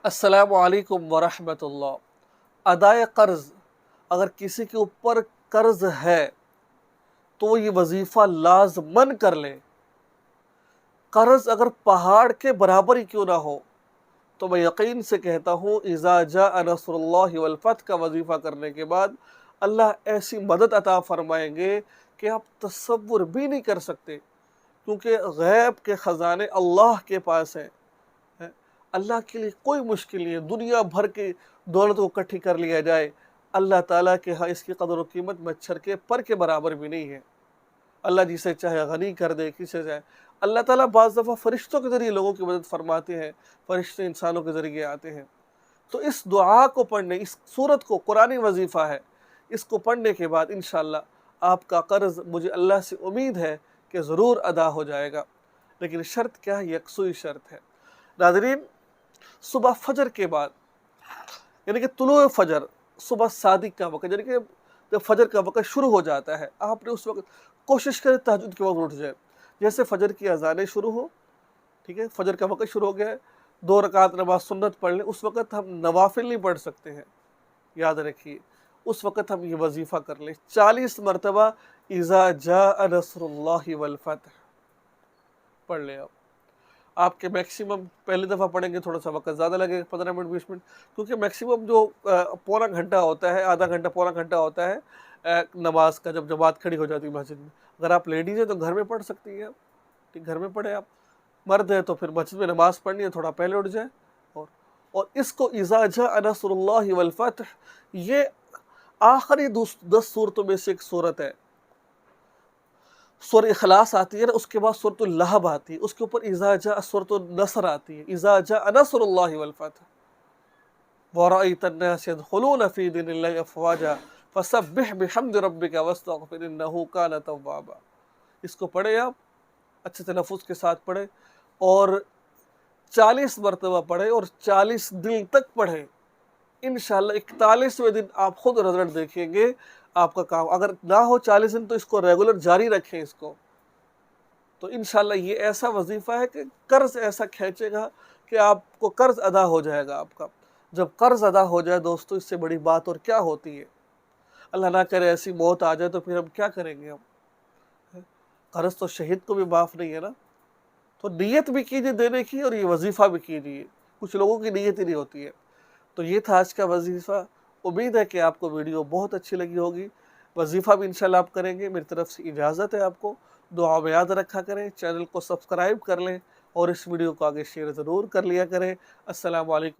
अस्सलामु अलैकुम वरहमतुल्लाह। अदाए कर्ज़, अगर किसी के ऊपर कर्ज़ है तो ये वजीफ़ा लाज़मन कर ले। कर्ज़ अगर पहाड़ के बराबर ही क्यों ना हो तो मैं यकीन से कहता हूँ इज़ा जाअ नस्रुल्लाहि वल फ़त्ह का वजीफ़ा करने के बाद अल्लाह ऐसी मदद अता फरमाएंगे कि आप तसव्वुर भी नहीं कर सकते, क्योंकि गैब के ख़जाने अल्लाह के पास हैं। अल्लाह के लिए कोई मुश्किल नहीं है। दुनिया भर की दौलत को इकट्ठी कर लिया जाए, अल्लाह ताला के यहाँ इसकी कदर व कीमत मच्छर के पर के बराबर भी नहीं है। अल्लाह जिसे चाहे गनी कर दे, किसे चाहे। अल्लाह ताला बाज़ दफ़ा फ़रिश्तों के ज़रिए लोगों की मदद फरमाते हैं, फ़रिश्ते इंसानों के ज़रिए आते हैं। तो इस दुआ को पढ़ने, इस सूरत को कुरानी वजीफ़ा है, इसको पढ़ने के बाद इंशाअल्लाह आपका कर्ज़, मुझे अल्लाह से उम्मीद है कि ज़रूर अदा हो जाएगा। लेकिन शर्त क्या है? यकसुई शर्त है। नाज़रीन, सुबह फजर के बाद, यानी कि तुलुए फजर, सुबह सादिक का वक़्त, यानी कि जब फजर का वक़्त शुरू हो जाता है, आपने उस वक़्त कोशिश करें तहज्जुद के वक़्त उठ जाए। जैसे फजर की अज़ानें शुरू हो, ठीक है, फजर का वक़्त शुरू हो गया है, 2 रकात नमाज सुन्नत पढ़ लें। उस वक़्त हम नवाफिल नहीं पढ़ सकते हैं, याद रखिए। उस वक़्त हम ये वजीफ़ा कर लें 40 मरतबा इज़ा जाअ नस्रुल्लाहि वल फ़त्ह पढ़ लें आप। आपके मैक्सिमम पहली दफ़ा पढ़ेंगे थोड़ा सा वक़्त ज़्यादा लगेगा, 15 मिनट 20 मिनट, क्योंकि मैक्सिमम जो पौना घंटा होता है, आधा घंटा पौना घंटा होता है नमाज का, जब जमात खड़ी हो जाती है मस्जिद में। अगर आप लेडीज़ हैं तो घर में पढ़ सकती हैं आप, ठीक, घर में पढ़ें आप। मर्द है तो फिर मस्जिद में नमाज पढ़नी है, थोड़ा पहले उठ जाए। और इसको इज़ा जाअ नस्रुल्लाहि वल फ़त्ह, ये आखिरी 10 सूरतों में से एक सूरत है। सूरह इखलास आती है ना, उसके बाद सूरतुल लहब आती है, उसके ऊपर इज़ा जाअ सूरतुन नस्र आती है, इज़ा जाअ नस्रुल्लाहि वल फ़त्ह व रअयतन नास यदखुलून फ़ी दीनिल्लाहि अफ़वाजा फसब्बिह बिहम्दि रब्बिका वस्तग़फ़िर इन्नहु कान तव्वाबा। इसको पढ़े आप, अच्छे तलफ़्फ़ुज़ के साथ पढ़े और 40 मरतबा पढ़े और 40 दिन तक पढ़े। इंशाअल्लाह 41वें दिन आप खुद रिज़ल्ट देखेंगे। आपका काम अगर ना हो 40 दिन तो इसको रेगुलर जारी रखें इसको। तो इंशाअल्लाह ये ऐसा वजीफ़ा है कि कर्ज़ ऐसा खींचेगा कि आपको कर्ज़ अदा हो जाएगा आपका। जब कर्ज़ अदा हो जाए दोस्तों, इससे बड़ी बात और क्या होती है। अल्लाह ना करे ऐसी मौत आ जाए तो फिर हम क्या करेंगे हम? कर्ज़ तो शहीद को भी माफ़ नहीं है ना। तो नीयत भी कीजिए देने की और ये वजीफ़ा भी कीजिए। कुछ लोगों की नीयत ही नहीं होती है। तो ये था आज का वजीफ़ा। उम्मीद है कि आपको वीडियो बहुत अच्छी लगी होगी। वजीफ़ा भी इंशाअल्लाह आप करेंगे। मेरी तरफ से इजाज़त है आपको। दुआ में याद रखा करें, चैनल को सब्सक्राइब कर लें और इस वीडियो को आगे शेयर ज़रूर कर लिया करें। अस्सलामु अलैकुम।